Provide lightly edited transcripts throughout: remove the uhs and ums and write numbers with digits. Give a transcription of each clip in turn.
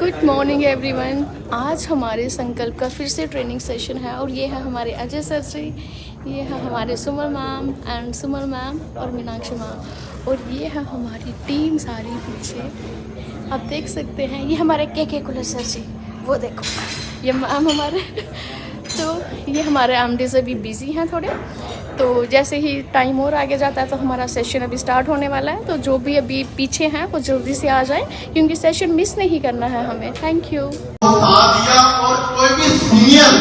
Good morning everyone. आज हमारे संकल्प का फिर से ट्रेनिंग सेशन है और ये है हमारे अजय सर जी, ये है हमारे सुमर मैम एंड सुमर मैम और मीनाक्षी मैम, और ये है हमारी टीम सारी पीछे आप देख सकते हैं। ये हमारे के कुलर सर जी, वो देखो ये मैम हमारे तो ये हमारे एमडी से भी बिज़ी हैं थोड़े, तो जैसे ही टाइम और आगे जाता है तो हमारा सेशन अभी स्टार्ट होने वाला है। तो जो भी अभी पीछे हैं वो जल्दी से आ जाएं क्योंकि सेशन मिस नहीं करना है हमें। Thank you. साथ दिया और कोई भी सीनियर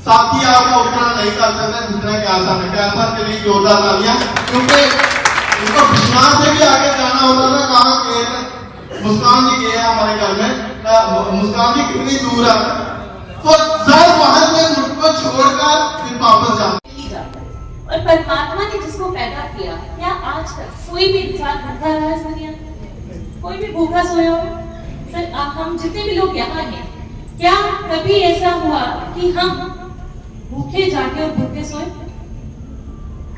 साथी आपको उतना नहीं कर सकता जितना कि आसान है। आसान के लिए जोरदार तालियां, क्योंकि उनको विश्वास से भी आगे जाना होता था। कहाँ के मुस्कान जी गए हमारे घर में, मुस्कान जी कितनी दूर है, तो जब वहां से मुझको छोड़कर फिर वापस जाते। और परमात्मा ने जिसको पैदा किया, क्या आज तक कोई भी इंसान भूखा रहा है दुनिया? कोई भी भूखा सोया हो? सर हम जितने भी लोग यहाँ हैं, क्या कभी ऐसा हुआ कि हम भूखे जागे और भूखे सोए?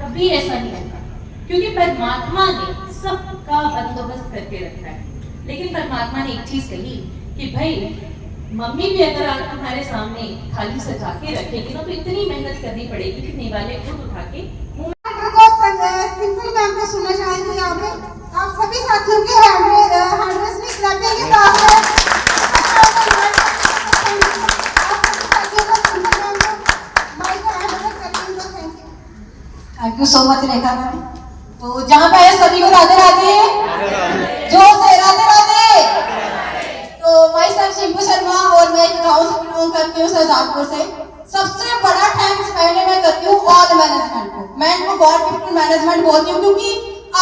कभी ऐसा नहीं होता, क्योंकि परमात्मा ने सबका बंदोबस्त करके रखा है। लेकिन परमात्मा ने एक चीज कही कि भाई मम्मी भी अगर आज तुम्हारे सामने थाली सजा के रखेगी ना, तो इतनी मेहनत करनी पड़ेगी कि निवाले खुद उठा के सिंपल मैम को सुनना चाहेंगे। यहाँ पे आप सभी साथियों के हैंडरेस में क्लैपिंग के साथ है। Thank you so much Rekha ma'am. तो जहाँ पे है सभी को राधे राधे, जो से राधे राधे। तो माई सेल्फ शिंपू शर्मा और मैं एक गाँव से बिलोंग करती हूँ, सरदारपुर से। सबसे बड़ा थैंक्स पहले मैं करती हूँ ऑल मैनेजमेंट को। मैं इनको गॉड गिफ्टेड मैनेजमेंट बोलती हूँ, क्योंकि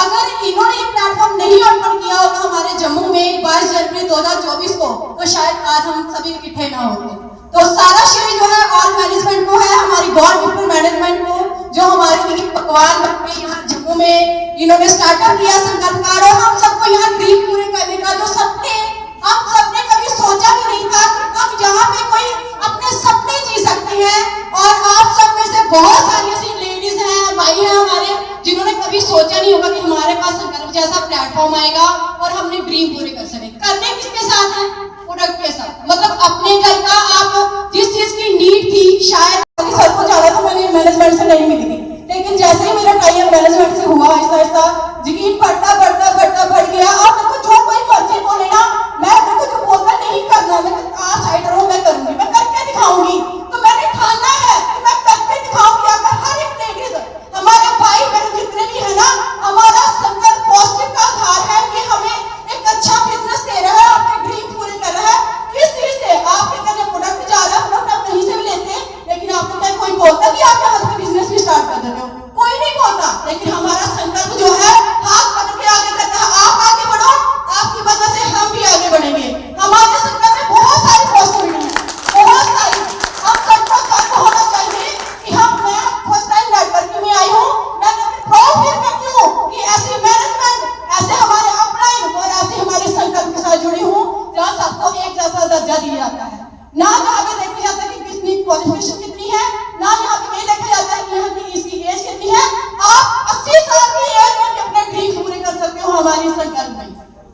अगर इन्होंने ये प्लेटफॉर्म नहीं ओपन किया होता हमारे जम्मू में 22 जनवरी 2024 को, तो शायद आज हम सभी इकट्ठे ना होते। तो सारा श्रेय जो है ऑल मैनेजमेंट को है, हमारी गॉड गिफ्टेड मैनेजमेंट को, जो हमारे लिए पकवान बनके यहाँ जम्मू में इन्होंने स्टार्टअप किया संकल्पकार। और हम सबको यहाँ ड्रीम पूरे करने का जो सपने हम सबने कभी सोचा भी नहीं था कि अब यहाँ पे कोई अपने सपने जी सकते हैं। और आप सब में से बहुत सारी ऐसी लेडीज हैं, भाई हैं हमारे, जिन्होंने कभी सोचा नहीं होगा कि हमारे पास संकल्प जैसा प्लेटफॉर्म आएगा और हमने ड्रीम पूरे कर सके। करने किसके साथ है? प्रोडक्ट के साथ। मतलब अपने घर का आप जिस चीज की नीड थी, शायद सर को ज्यादा तो मैंने मैनेजमेंट से नहीं मिली थी, लेकिन जैसे ही मेरा टाइम मैनेजमेंट से हुआ, आहिस्ता आहिस्ता यकीन बढ़ता बढ़ गया। अब देखो जो कोई मर्जी बोले ना, मैं देखो जो बोलता नहीं करना, मैं आप साइड रहो, मैं करूंगी, मैं करके दिखाऊंगी। तो मैंने ठाना है कि मैं करके दिखाऊंगी। अगर हर एक लेडीज, हमारे भाई बहन जितने भी है ना, हमारा संकल्प पॉजिटिव का आधार है कि हमें एक अच्छा बिजनेस दे रहा है, आपके ड्रीम पूरे कर रहा है। किस चीज से? आपके करने प्रोडक्ट जा रहा है, प्रोडक्ट आप कहीं से भी लेते हैं, लेकिन आपको क्या कोई बोलता कि आप यहाँ से बिजनेस भी स्टार्ट कर देते हो? कोई नहीं बोलता। लेकिन हमारा संकल्प जो है हाथ पकड़ के आगे करता है। आप आगे बढ़ो, आपकी वजह से हम भी आगे बढ़ेंगे। हमारे संकल्प में बहुत सारी पॉसिबिलिटी है, बहुत सारी। हम सबको गर्व होना चाहिए कि मैं फर्स्ट टाइम नेटवर्किंग में आई हूँ। मैं प्राउड फील करती हूँ कि ऐसी मैनेजमेंट, ऐसे हमारे अपलाइन और ऐसे हमारे संकल्प के साथ जुड़ी हूँ, जहाँ सबको एक जैसा दर्जा दिया जाता है। ना जहाँ पे देखा जाता है कि किसकी क्वालिफिकेशन कितनी है, ना यहाँ पे ये देखा जाता है कि यहाँ की इसकी एज कितनी है। आप 80 साल की एज में भी अपने ड्रीम पूरे कर सकते हो हमारी संकल्प में।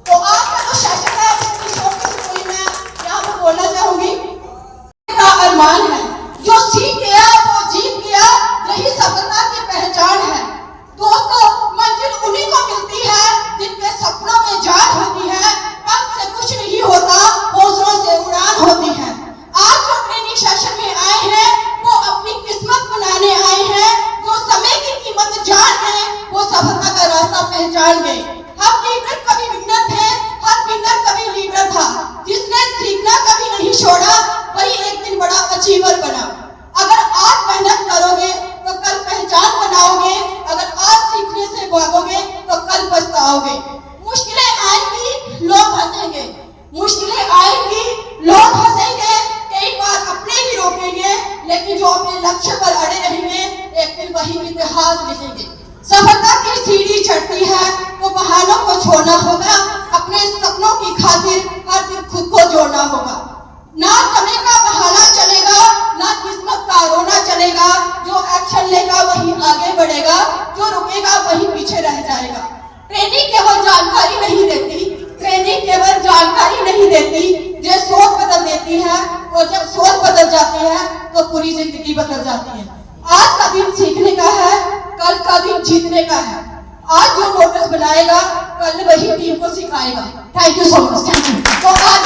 तो आज का जो सेशन है, कोई मैं यहाँ पर बोलना चाहूंगी का अरमान है, जो सीख गया वो जीत गया, यही सफलता की पहचान है। दोस्तों, मंजिल उन्हीं को मिलती है जिनके सपनों में जान होती है। पंख से कुछ नहीं होता, हौसलों से उड़ान होती है। आज जो ट्रेनिंग सेशन में आए हैं, वो अपनी किस्मत बनाने आए हैं। जो समय की कीमत जान गए, वो सफलता का रास्ता पहचान गए। हम लीडर कभी विनर थे, हर विनर कभी लीडर था। जिसने सीखना कभी नहीं छोड़ा, वही एक दिन बड़ा अचीवर बना। अगर आज मेहनत करोगे तो कल पहचान बनाओगे, अगर आज सीखने से भागोगे तो कल पछताओगे। मुश्किलें आएंगी, लोग हंसेंगे, मुश्किलें आएंगी, लोग हंसेंगे, कई बार अपने भी रोकेंगे, लेकिन जो अपने लक्ष्य पर अड़े रहेंगे, एक दिन वही इतिहास लिखेंगे। सफलता की सीढ़ी चढ़ती है तो बहानों को छोड़ना होगा, अपने सपनों की खातिर हर दिन खुद को जोड़ना होगा। ना समय का बहाना चलेगा, ना किस्मत का रोना चलेगा। जो एक्शन लेगा वही आगे बढ़ेगा, जो रुकेगा वही पीछे रह जाएगा। ट्रेनिंग केवल जानकारी नहीं देती, ट्रेनिंग केवल जानकारी नहीं देती, जो सोच बदल देती है, और जब सोच बदल जाती है तो पूरी जिंदगी बदल जाती है। आज का दिन सीखने का है, कल का दिन जीतने का है। आज जो मोटर्स बनाएगा कल वही टीम को सिखाएगा। Thank you so much, thank you. तो आज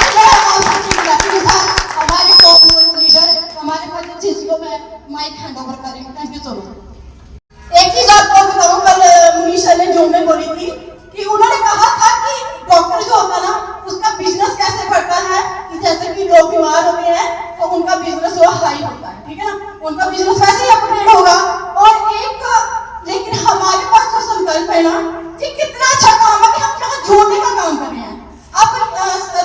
हमारे टॉप लीडर हमारे फतेह जी को मैं माइक हैंड ओवर कर रही हूँ। Thank you so much. एक चीज आपको बताऊं, कल मुनीषा ने जो में बोली थी कि उन्होंने कहा था कि डॉक्टर जो होता है ना उसका बिजनेस कैसे बढ़ता है, कि जैसे कि लोग बीमार होते हैं तो उनका बिजनेस वो हाई होता है, ठीक है ना, उनका बिजनेस वैसे ही अपग्रेड होगा। और एक लेकिन हमारे पास जो संकल्प है ना कि कितना अच्छा काम है कि हम यहाँ जोड़ने का काम कर रहे हैं। अब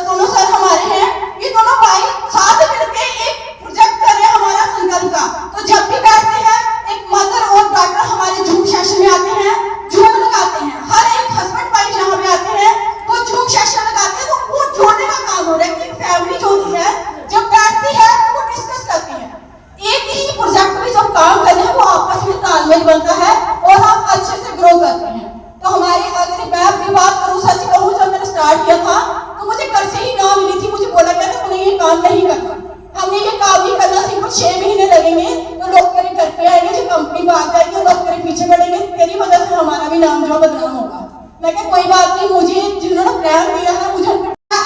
दोनों सर हमारे हैं, ये दोनों भाई साथ मिलकर एक प्रोजेक्ट कर रहे हैं हमारा संकल्प का। तो जब भी बैठते हैं एक मदर और डॉक्टर हमारे जूम सेशन में आते हैं, जूम लगाते हैं, हर एक हस्बैंड वाइफ जहाँ पे आते हैं वो जूम सेशन लगाते हैं। तो वो जोड़ने का काम हो रहा है कि फैमिली जो होती है जब बैठती है तो वो डिस्कस करती है, एक ही प्रोजेक्ट में जब काम करते हैं वो आपस में तालमेल बनता है और आप अच्छे से ग्रो करते हैं। तो हमारी अगर मैं अपनी बात करूँ, सच कहूँ, जब मैंने स्टार्ट किया था तो मुझे घर से ही ना मिली थी, मुझे बोला गया था तुमने ये काम नहीं करना, हमने ये काम नहीं करना, सिर्फ 6 महीने लगेंगे तो लोग मेरे घर पे आएंगे, जो कंपनी भाग जाएगी, लोग मेरे पीछे बढ़ेंगे, तेरी वजह से हमारा भी नाम जो बदनाम होगा। मैं कहा कोई बात नहीं, मुझे जिन्होंने प्लान दिया है मुझे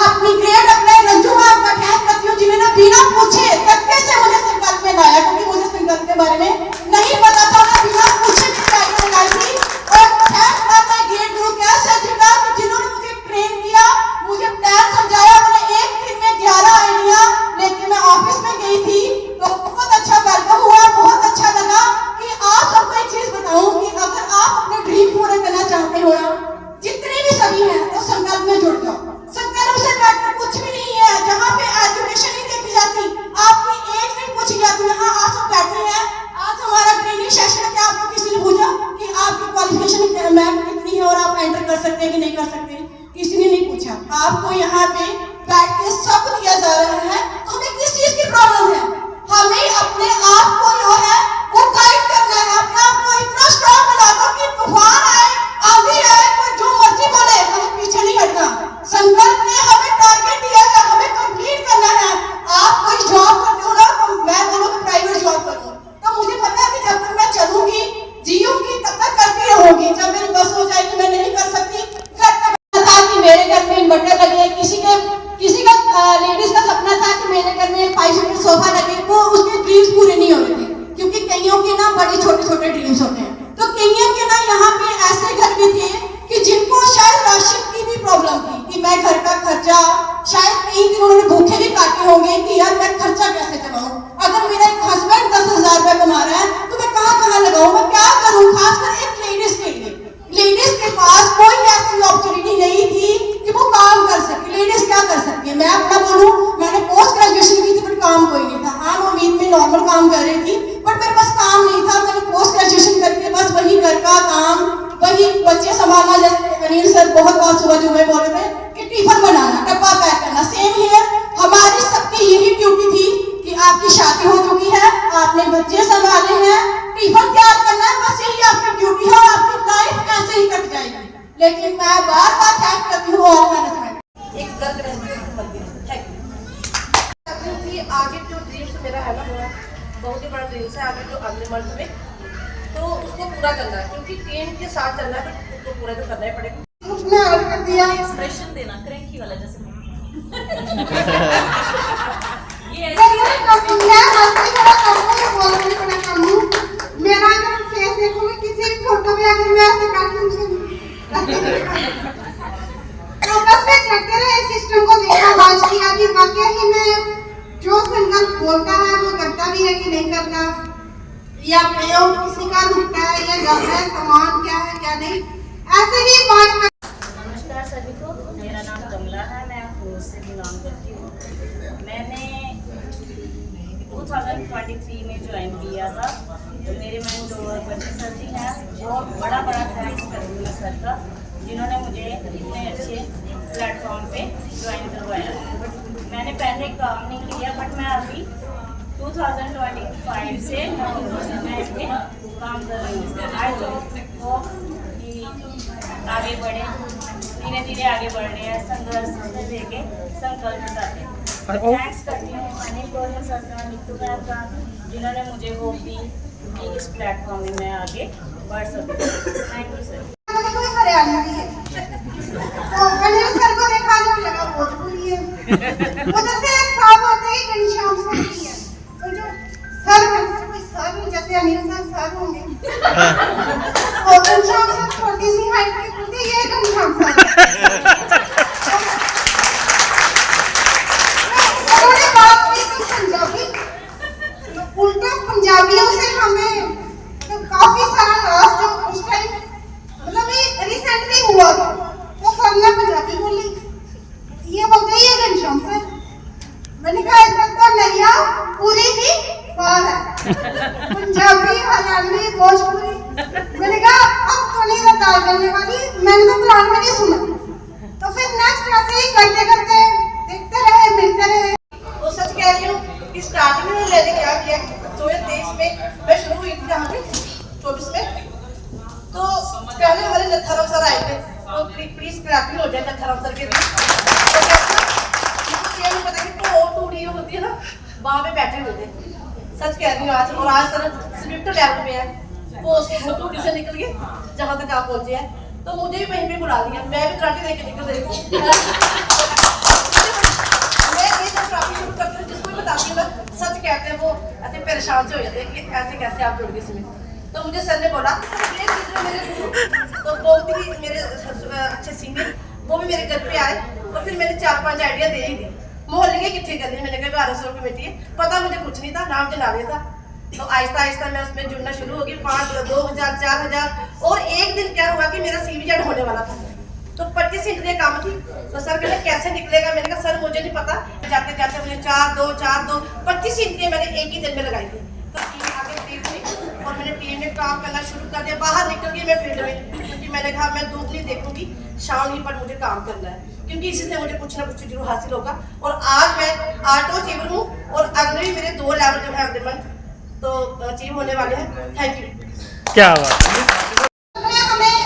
अपनी ग्रेड अपने रंजू मैम का थैंक करती हूँ जिन्होंने बिना पूछे धक्के से मुझे संकल्प में लाया, क्योंकि मुझे संकल्प के बारे में नहीं पता था। मैं बिना पूछे भी तैयारी लगाई थी। और थैंक करता है ग्रेड ग्रुप के सर जी का जिन्होंने मुझे ट्रेन किया, मुझे प्लान समझाया। मैंने एक दिन में 11 आइडिया लेके मैं ऑफिस में गई थी तो बहुत अच्छा वेलकम हुआ, बहुत अच्छा लगा। कि आप सबको एक चीज बताऊं कि अगर आप अपने ड्रीम पूरे करना चाहते हो ना, जितने भी सभी हैं तो संकल्प में जुड़ जाओ। संकल्प से बेटर कुछ भी नहीं है, जहाँ पे एजुकेशन नहीं देखी जाती, आपकी एज नहीं पूछी जाती। यहाँ आप सब बैठे हैं, आज हमारा ट्रेनिंग सेशन है, क्या आपको किसी ने पूछा कि आपकी क्वालिफिकेशन मैम कितनी है और आप एंटर कर सकते हैं कि नहीं कर सकते? किसी ने नहीं पूछा। आपको यहाँ पे बैठ के सब दिया जा रहा है। तो हमें किस चीज की प्रॉब्लम है? हमें अपने आप को जो है वो गाइड करना है, अपने आप को इतना स्ट्रॉन्ग बना दो कि तूफान आए, आंधी आए, कोई जो मर्जी बोले, हमें पीछे नहीं हटना। संकल्प ने हमें टारगेट दिया है, हमें कंप्लीट करना है। आप कोई जॉब करते हो ना, तो मैं बोलूँ कि प्राइवेट जॉब करो, तो मुझे पता है कि जब तक मैं चलूंगी जीऊंगी तब तक करती रहूंगी। जब मेरी बस हो जाएगी मैं नहीं कर सकती। घर में था कि मेरे घर में इन्वर्टर लगे, किसी का लेडीज का सपना था कि मेरे घर में 5 सीटर सोफा लगे, वो उसके ड्रीम्स पूरे नहीं हो रहे थे, क्योंकि कईयों के ना बड़े छोटे छोटे ड्रीम्स होते हैं। तो कईयों के ना यहाँ पे ऐसे घर भी थे कि जिनको शायद राशन की भी प्रॉब्लम थी कि मैं घर का खर्चा, शायद कई दिन उन्होंने भूखे भी काटे होंगे कि यार मैं खर्चा कैसे चलाऊं, अगर मेरा एक हस्बैंड 10,000 रुपया कमा रहा है तो मैं कहाँ लगाऊं, मैं क्या करूं। खासकर एक लेडीज के लिए, लेडीज के पास कोई ऐसी अपॉर्चुनिटी नहीं थी कि वो काम कर सके। लेडीज क्या कर सकती है? मैं अपना बोलूं, मैंने पोस्ट ग्रेजुएशन की थी बट काम कोई नहीं था। हाँ, मैं उम्मीद में नॉर्मल काम कर रही थी बट मेरे पास काम नहीं था। मैंने पोस्ट ग्रेजुएशन करके बस वही घर का काम, वही बच्चे संभालना, जैसे अनिल सर बहुत बार सुबह जो मैं बोल रहे थे कि टिफिन बनाना, डब्बा पैक करना, सेम हियर हमारी सबकी यही ड्यूटी थी कि आपकी शादी हो चुकी है, आपने बच्चे संभाले हैं, टिफिन तैयार करना है, बस यही आपकी ड्यूटी है और आपकी लाइफ ऐसे ही कट जाएगी। लेकिन मैं बार बार थैंक करती हूँ और मैनेजमेंट एक गलत रेस्टोरेंट बन गया। Thank you. आगे जो ड्रीम्स मेरा है ना, वो बहुत ही बड़ा ड्रीम्स है आगे जो अगले मंथ में, तो उसको पूरा करना है, क्योंकि टीम के साथ चलना है तो उसको पूरा तो करना ही पड़ेगा। उसने और कर दिया एक्सप्रेशन देना क्रैंकी वाला जैसे ये मेरा अगर फेस देखोगे किसी भी फोटो में, अगर मैं ऐसे फोकस में करते रहे सिस्टम को देखा, बात किया कि वाकई ही में जो संकल्प बोलता है वो करता भी है कि नहीं करता, या पे किसी का रुकता है या जाता है, सामान क्या है क्या नहीं, ऐसे ही बात। नमस्कार सभी को, मेरा नाम कमला है, मैं अखरोट से बिलोंग करती हूँ। मैंने 2023 में ज्वाइन किया था, तो मेरे मेंटोर बच्चे सर जी हैं, बहुत बड़ा थैंक्स करती हूँ सर का, जिन्होंने मुझे इतने अच्छे प्लेटफॉर्म पे ज्वाइन करवाया। मैंने पहले काम नहीं किया बट मैं अभी 2025 से मैं इस पर काम कर रही हूँ। आज तो वो कि आगे बढ़े, धीरे धीरे आगे बढ़ रहे हैं, संघर्ष से लेके संकल्प करते हैं। थैंक्स करती हूँ अनिल गोयल सर का, नीतू मैम का, जिन्होंने मुझे होप दी कि इस प्लेटफॉर्म में मैं आगे बढ़ सकूँ। Thank you sir. कोई हरियाणवी है तो अनिल सर को देखा तो लगा भोजपुरी है। उधर से साफ होते ही घनश्याम सर की है, तो जो सर मतलब कोई सर जैसे अनिल सर होंगे और घनश्याम सर छोटी सी हाइट के होते, ये घनश्याम सर उन्होंने बात की तो पंजाबी, उल्टा पंजाबियों से हमें तो काफी सारा लॉस जो उस टाइम मतलब ये रिसेंटली हुआ था, वो सर ने पंजाबी बोली, ये बोलते ये घनश्याम सर। मैंने कहा इधर तो नैया पूरी ही पार है, पंजाबी हरियाणवी भोजपुरी। मैंने कहा अब तो नहीं बता करने वाली, मैंने तो प्लान में नहीं सुना। तो फिर नेक्स्ट ऐसे ही करते करते देखते रहे, मिलते रहे। वो सच कह रही हूँ कि स्टार्टिंग में मैंने क्या किया 2023 में मैं शुरू हुई थी यहाँ पे 24 में, तो पहले हमारे लखनऊ सर आए थे, तो प्लीज स्क्रैपिंग हो जाए लखनऊ सर के लिए। तो पता है कि वो टूड़ी होती है ना, वहाँ पे बैठे हुए थे। सच कह रही हूँ आज, और आज सर स्विफ्ट लेवल पे है, वो उसको टूड़ी से निकल के जहाँ तक आप पहुँचे हैं, तो मुझे भी वहीं पे बुला लिया, मैं भी कराटे लेके निकल रही हूँ। मैं ये जब ट्रॉफी शुरू करती हूँ जिसको भी बताती हूँ, सच कहते हैं वो ऐसे परेशान से हो जाते हैं कि ऐसे कैसे आप जुड़ गए इसमें। तो मुझे सर ने बोला ये चीज़ मेरे गुरु तो बहुत ही मेरे अच्छे सीनियर, वो भी मेरे घर पे आए, और फिर मैंने 4-5 आइडिया दे ही दी। मोहल्ले के किट्ठे कर दी, मैंने कहा 1200 कमेटी है, पता मुझे कुछ नहीं था, नाम जना रहा था। तो आहिस्ता आहिस्ता मैं उसमें जुड़ना शुरू हो गई, 5, 2000, 4000, और एक दिन क्या हुआ कि मेरा CVZ होने वाला था, तो 25 इंटरें काम थी। तो सर कहते कैसे निकलेगा, मैंने कहा सर मुझे नहीं पता। जाते जाते मुझे 4-2, 25 इंटरें मैंने एक ही दिन में लगाई थी। तो टीम आगे टीम हुई और मैंने टीम में काम करना शुरू कर दिया। बाहर निकल गई मैं फील्ड में, क्योंकि मैंने कहा मैं धूप नहीं देखूंगी, शाम ही पर मुझे काम करना है, क्योंकि इसी से मुझे कुछ ना कुछ जरूर हासिल होगा। और आज मैं ऑटो अचीवर हूँ, और अगले भी मेरे 2 लेवल जो है अगले मंथ तो अचीव होने वाले हैं। Thank you. क्या बात। हमें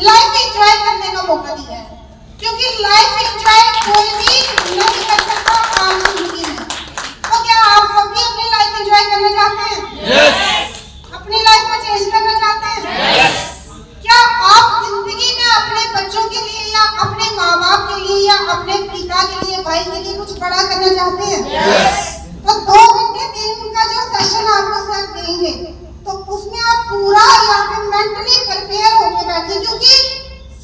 लाइफ एंजॉय करने का मौका दिया है, क्योंकि लाइफ एंजॉय कोई भी नहीं कर सकता आम जिंदगी में। तो क्या आप सब भी अपनी लाइफ एंजॉय करना चाहते हैं? यस। अपनी लाइफ को चेंज करना चाहते हैं? यस। क्या आप जिंदगी में अपने बच्चों के लिए या अपने माँ बाप के लिए या अपने पिता के लिए, भाई के लिए कुछ बड़ा करना चाहते हैं? यस। तो 2 घंटे 3 का जो सेशन आपको सर देंगे, तो उसमें आप पूरा यहाँ पे मेंटली प्रिपेयर होके बैठे, क्योंकि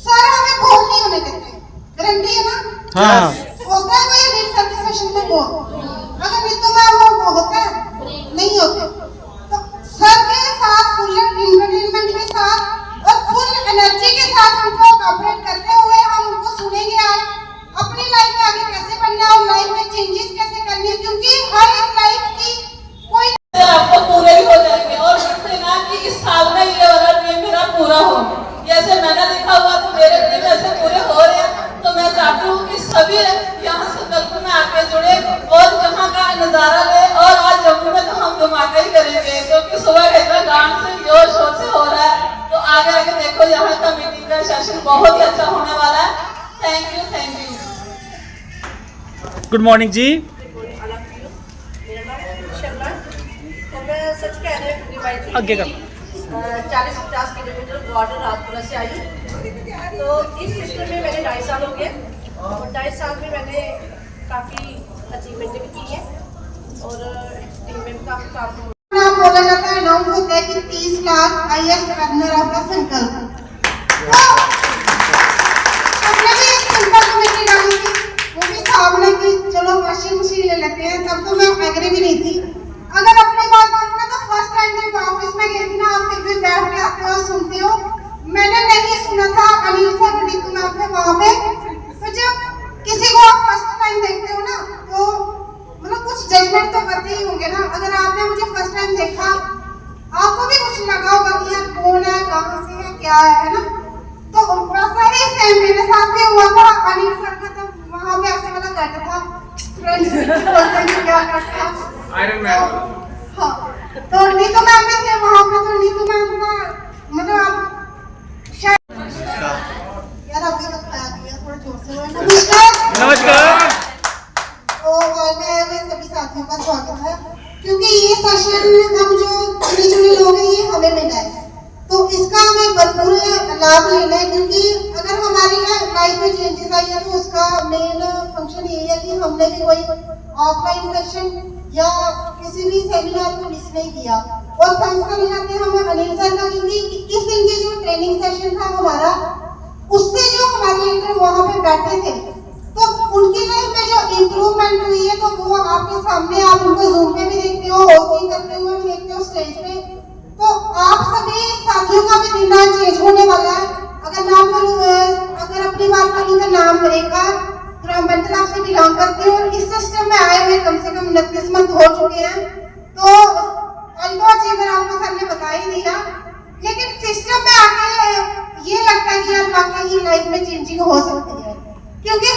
सर हमें बोर नहीं होने देते, गारंटी है ना? हाँ। होता है कोई रीड सर के सेशन में बोर? अगर नहीं तो मैं वो होता है, नहीं होते। तो सर के साथ फुल एंटरटेनमेंट के साथ और फुल एनर्जी के साथ उनको कोऑपरेट करते हुए हम उनको सुनेंगे आज अपनी लाइफ में आगे कैसे बढ़ना है और लाइफ में चेंजेस कैसे करनी है, क्योंकि हर एक लाइफ की कोई आपको पूरे ही हो जाएंगे, और कहते ना कि इस साल में ये वाला ड्रीम मेरा पूरा हो। जैसे मैंने लिखा हुआ तो मेरे ड्रीम ऐसे पूरे हो रहे हैं। तो मैं चाहती हूँ कि सभी यहाँ संकल्प में आके जुड़े और यहाँ का नज़ारा ले। और आज जम्मू में तो हम धमाका ही करेंगे, क्योंकि सुबह का इतना डांस से जोर शोर से हो रहा है। तो आगे आगे देखो, यहाँ का मीटिंग का सेशन बहुत ही अच्छा होने वाला है। Thank you, thank you. Good morning जी। मेरा नाम है शर्मा, तो मैं सच कह रही हूँ आगे कर। 40-50 किलोमीटर बॉर्डर राजपुरा से आई हूँ। तो इस सिस्टम में मैंने 2.5 साल हो गए, और 2.5 साल में मैंने काफ़ी अचीवमेंट भी की है, और टीम में भी काफ़ी काम बोला जाता है, अनाउंस होता है कि 30 lakh highest earner of the संकल्प। हमने भी एक सिंपल कमेटी डाली थी, वो भी सामने की चलो वॉशिंग मशीन ले लेते हैं, तब तो मैं एग्री भी नहीं थी। अगर अपनी बात करूँ ना, तो फर्स्ट टाइम जब ऑफिस में गई थी ना, आप फिर भी बैठ के आते हो सुनते हो, मैंने नहीं सुना था अनिल सर नीतू मैम थे वहाँ पे। तो जब किसी को आप फर्स्ट टाइम देखते हो ना, तो मतलब कुछ जजमेंट तो करते ही होंगे ना। अगर आपने मुझे फर्स्ट टाइम देखा, आपको भी कुछ लगा होगा कि यार कौन है, कहाँ से है, क्या है ना? तो वैसा ही सेम मेरे साथ भी हुआ था। अनिल सर का तो वहाँ पे ऐसे वाला कट था, फ्रेंड्स बोलते हैं क्या कट था, आयरन मैन। हाँ, तो नीतू मैम भी थे वहाँ पे। तो नीतू मैम का मतलब आप शायद यार आपने बताया दिया थोड़ा जोर से। नमस्कार। नमस्कार। तो मैं आपका स्वागत है, क्योंकि ये सेशन हम जो चुने लोग हैं ये हमें मिला है, तो इसका हमें भरपूर लाभ लेना है। क्योंकि अगर हमारी लाइफ में चेंजेस आई है तो उसका मेन फंक्शन यही है कि हमने भी कोई ऑफलाइन सेशन या किसी भी सेमिनार को मिस नहीं किया। और थैंक्स करना चाहते हैं हम अनिल सर का, क्योंकि 21 दिन के जो ट्रेनिंग सेशन था हमारा, उससे जो हमारे इंटर वहाँ पे बैठे थे तो उनकी लाइफ में जो इम्प्रूवमेंट हुई है तो वो आपके सामने, आप उनको जूम पे भी देखते हो, होस्टिंग करते हुए भी देखते हो स्टेज पे। तो आप सभी साथियों का भी दिन आज चेंज होने वाला है। अगर अपनी बात करूँ तो नाम रेखा ग्राम से बिलोंग करती हूँ और इस सिस्टम में आए हुए कम से कम 29 मंथ हो चुके हैं। तो अल्टो अचीवर आपको सर ने बता ही दिया, लेकिन सिस्टम में आके ये लगता है कि यार वाकई लाइफ में चेंजिंग हो सकती है, क्योंकि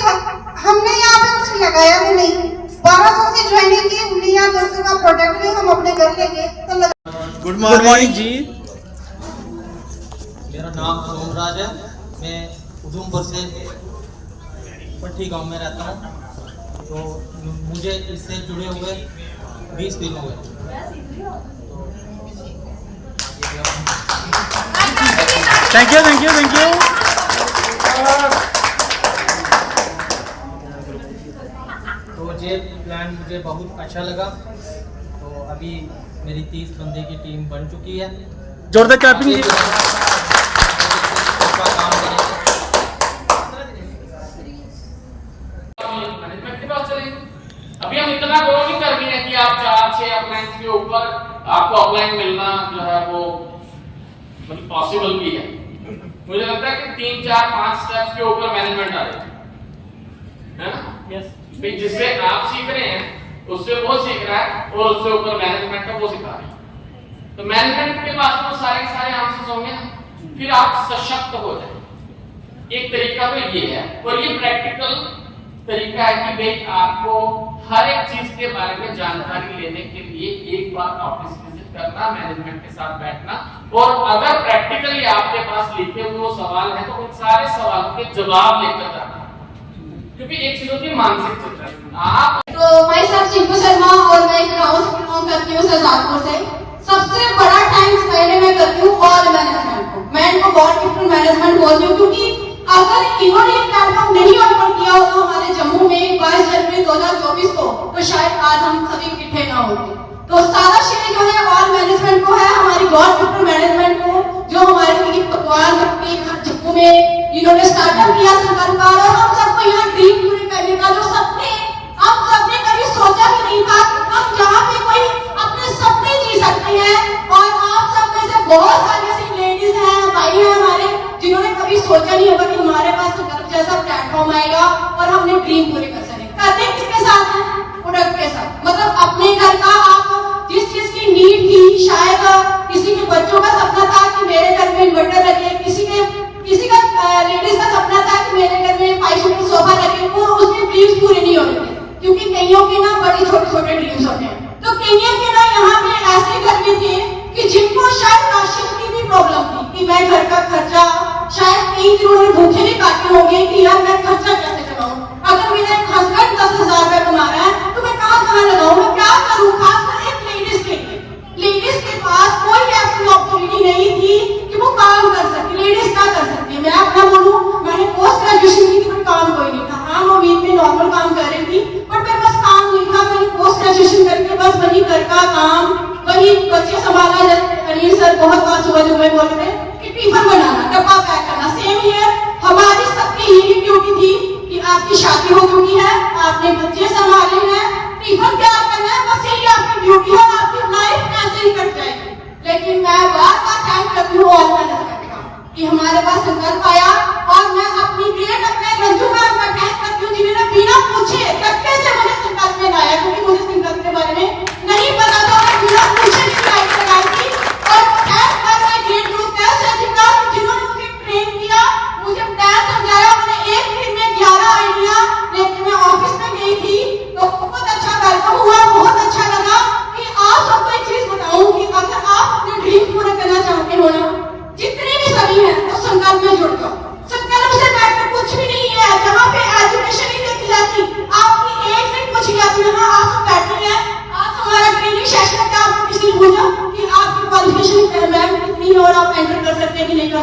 हमने यहाँ पे कुछ लगाया भी नहीं। 1200 से ज्वाइनिंग की, 200 का प्रोडक्ट भी हम अपने घर लेके तो गुड मॉर्निंग जी। मेरा नाम सोमराज है, मैं उधमपुर से पट्टी गांव में रहता हूँ। तो मुझे इससे जुड़े हुए 20 दिन हुए। Thank you thank you thank you. तो ये प्लान मुझे बहुत अच्छा लगा। तो अभी मेरी 30 बंदे की टीम बन चुकी है। जोरदार क्लैपिंग। मैनेजमेंट के पास चलेंगे। अभी हम इतना ग्रो नहीं कर गए हैं कि आप 4-6 अपलाइन के ऊपर आपको अपलाइन मिलना जो है वो मतलब पॉसिबल भी है। मुझे लगता है कि 3-4-5 स्टेप्स के ऊपर मैनेजमेंट आ रही है ना? यस। जिससे आप सीख रहे हैं उससे वो सीख रहा है और उससे ऊपर मैनेजमेंट का वो सिखा रही है। तो मैनेजमेंट के पास तो सारे आंसर्स होंगे ना, फिर आप सशक्त हो जाए। एक तरीका तो ये है, और ये प्रैक्टिकल तरीका है कि भाई आपको हर एक चीज के बारे में जानकारी लेने के लिए एक बार ऑफिस विजिट करना, मैनेजमेंट के साथ बैठना, और अगर प्रैक्टिकली आपके पास लिखे हुए वो सवाल है तो उन सारे सवालों के जवाब लेकर जाना। क्योंकि एक चीज होती है मानसिक चिंतन। आप तो मैं सब चिंपू शर्मा और मैं गाँव से बिलोंग करती हूँ शहजादपुर से। सबसे बड़ा टाइम स्पेंड मैं करती हूँ और मैनेजमेंट को, मैं इनको गॉड गिफ्टेड मैनेजमेंट बोलती हूँ। क्योंकि अगर इन्होंने प्लेटफॉर्म नहीं ओपन किया होता हमारे जम्मू में 22 जनवरी 2024 को, तो शायद आज हम सभी इकट्ठे ना होते। तो सारा श्रेय जो है ऑल मैनेजमेंट को है, हमारी गॉड गिफ्टेड मैनेजमेंट को, जो हमारे भगवान जम्मू में इन्होंने स्टार्टअप किया सरकार, और हम सबको यहाँ ड्रीम पूरे करने का जो सपने हम सबने कभी सोचा भी नहीं था कि हम यहाँ पे कोई अपने सपने जी सकते हैं। और आप सब में से बहुत सारी ऐसी लेडीज हैं, भाई हैं हमारे, जिन्होंने कभी सोचा नहीं होगा कि हमारे पास तो गर्व जैसा प्लेटफॉर्म आएगा और हमने ड्रीम पूरे कर सकेंगे। करते किसके साथ हैं? प्रोडक्ट के साथ। मतलब अपने घर का आप जिस चीज की नीड थी, शायद किसी के बच्चों का सपना था कि मेरे घर में इन्वर्टर लगे, किसी का लेडीज का सपना था कि मेरे घर में 5 सीटर सोफा लगे, वो उसके ड्रीम्स पूरे नहीं हो रहे थे। क्योंकि कईयों के ना बड़े छोटे ड्रीम्स होते हैं, तो कईयों के ना यहाँ पे ऐसे घर भी थे कि जिनको शायद राशन की भी प्रॉब्लम थी कि मैं घर का खर्चा, शायद कई दिन उन्होंने भूखे भी काटे होंगे कि यार मैं खर्चा कैसे चलाऊं, अगर मेरा हस्बैंड 10,000 रुपए कमा रहा है तो मैं कहाँ लगाऊं, मैं क्या करूं। खासकर एक लेडीज के लिए, लेडीज के पास कोई ऐसी अपॉर्चुनिटी नहीं थी कि वो काम कर सकती। लेडीज क्या कर सकती है, मैं अपना बोलूं, मैंने पोस्ट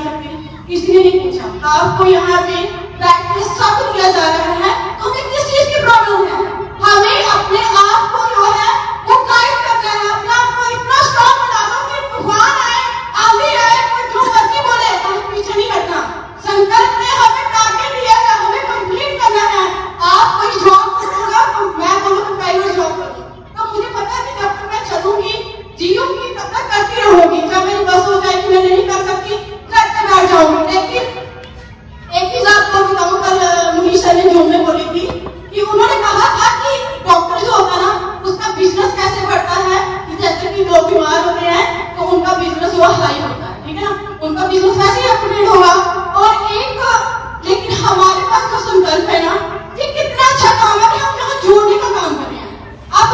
कर सकते हैं? किसी ने नहीं पूछा। आपको यहाँ पे प्रैक्टिस सब किया जा रहा है, तो हमें किस चीज की प्रॉब्लम है? हमें अपने आप को जो है वो गाइड करना है, अपने आप को इतना स्ट्रॉन्ग बना दो कि तूफान आए, आंधी आए, कोई जो मर्जी बोले, हमें पीछे नहीं हटना। संकल्प ने हमें टारगेट दिया है, हमें कंप्लीट करना है। आप कोई जॉब करोगे तो मैं बोलूँ तो प्राइवेट जॉब करो, तो मुझे पता है कि जब तक मैं चलूंगी जीऊंगी तब तक करती रहूंगी। जब मेरी बस हो जाएगी मैं नहीं कर सकती, घर पे बैठ जाऊंगी। लेकिन एक चीज आपको बताऊं, कल मुनीषा ने जो में बोली थी कि उन्होंने कहा था कि डॉक्टर जो होता है ना उसका बिजनेस कैसे बढ़ता है, कि जैसे कि लोग बीमार होते हैं तो उनका बिजनेस वो हाई होता है, ठीक है ना, उनका बिजनेस वैसे ही अपग्रेड होगा। और एक लेकिन हमारे पास जो संकल्प है ना, ये कितना अच्छा काम है कि हम यहाँ जोड़ने का काम कर रहे हैं। अब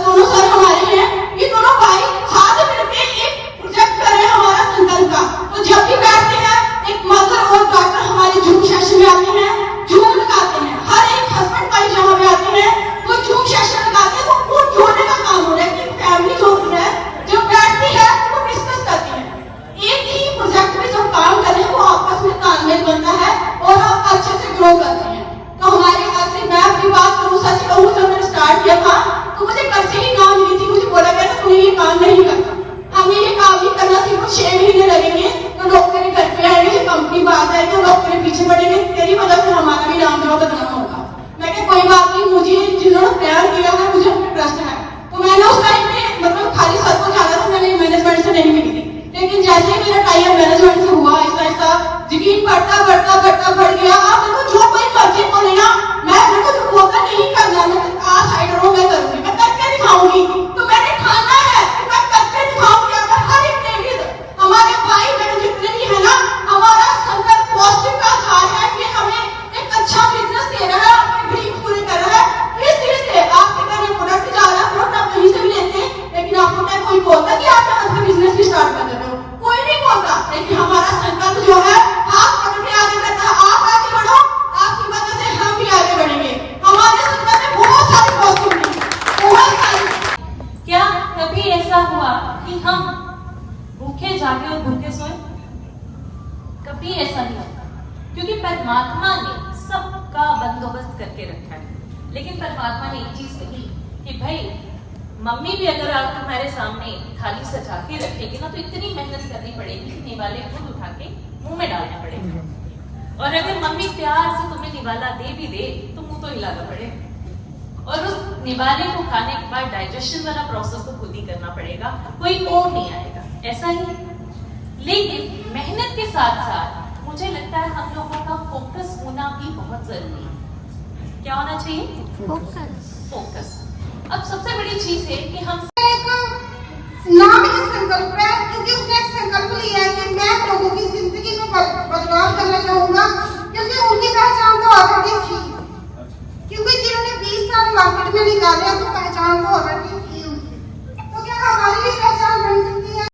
दोनों सर हमारे हैं, ये दोनों भाई साथ मिलकर एक प्रोजेक्ट कर रहे हैं हमारा संकल्प का। तो जब भी बैठते हैं एक मदर और डॉक्टर हमारे जूम सेशन में आते हैं, जूम लगाते हैं, हर एक हस्बैंड वाइफ जहाँ पे आते हैं वो जूम सेशन लगाते हैं, वो जोड़ने का काम हो रहा है कि फैमिली जो होती है जो बैठती है वो डिस्कस करती है, एक ही प्रोजेक्ट में जब काम कर रहे हैं वो आपस में तालमेल बनता है और आप अच्छे से ग्रो करते हैं। तो हमारे आखिरी मैं अपनी बात करूँ, सच कहूँ, जब मैंने स्टार्ट किया था तो मुझे घर से ही काम मिली थी, मुझे बोला गया था तुम्हें ये काम नहीं करना, हमें ये काम नहीं करना, सिर्फ 6 महीने लगेंगे तो लोग तेरे घर पे आएंगे, जब कंपनी बाहर जाएगी तो लोग तेरे पीछे पड़ेंगे, तेरी वजह से हमारा भी नाम जो बदनाम होगा। मैं कहा कोई बात नहीं, मुझे जिन्होंने प्यार किया है मुझे उन पर ट्रस्ट है। तो मैंने उस टाइम पे मतलब खाली सर को जाना था, मैंने मैनेजमेंट से नहीं मिली थी, लेकिन जैसे ही मेरा टाइम मैनेजमेंट से हुआ ऐसा ऐसा यकीन बढ़ता बढ़ गया। आप मेरे को जो कोई मर्जी बोले ना, मैं मेरे को जो बोलता नहीं करना, मैं आज साइड रहो मैं करूंगी, मैं करके दिखाऊंगी। तो मैंने ठाना है कि मैं करके दिखाऊंगी। अगर हर एक लेडीज हमारे भाई बहन जितने भी है ना, हमारा संकल्प पॉजिटिव का आधार है कि हमें एक अच्छा बिजनेस दे रहा है, अपने ड्रीम पूरे कर रहा है। किस चीज से आपके घर में प्रोडक्ट जा रहा है, प्रोडक्ट आप कहीं से भी लेते हैं, लेकिन आपको क्या कोई बोलता कि आप यहाँ से बिजनेस भी स्टार्ट कर देते हो? कोई नहीं बोलता। लेकिन हमारा संकल्प जो है हाथ पकड़ के आगे बढ़ता है, आप आगे बढ़ो, आपकी वजह से हम भी आगे बढ़ेंगे। हमारे संकल्प में बहुत सारी पॉजिटिविटी, बहुत सारी। क्या कभी ऐसा हुआ कि हम भूखे जागे और भूखे सोए? कभी ऐसा नहीं होता, क्योंकि परमात्मा ने सबका बंदोबस्त करके रखा है। लेकिन परमात्मा ने एक चीज कही कि भाई मम्मी भी अगर आप तुम्हारे सामने थाली सजा के रखेगी ना तो इतनी मेहनत करनी पड़ेगी कि निवाले खुद उठा के मुंह में डालने पड़ेगा, और अगर मम्मी प्यार से तुम्हें निवाला दे भी दे तो मुंह तो हिलाना पड़ेगा, और उस निवाले को खाने के बाद डाइजेशन वाला प्रोसेस तो खुद ही करना पड़ेगा, कोई और नहीं आएगा, ऐसा ही। लेकिन मेहनत के साथ साथ मुझे लगता है हम लोगों का फोकस होना भी बहुत जरूरी है। क्या होना चाहिए? फोकस। अब सबसे बड़ी चीज है कि हम नाम इस संकल्प है, क्योंकि उसने एक संकल्प लिया है कि मैं लोगों की जिंदगी में बदलाव करना चाहूंगा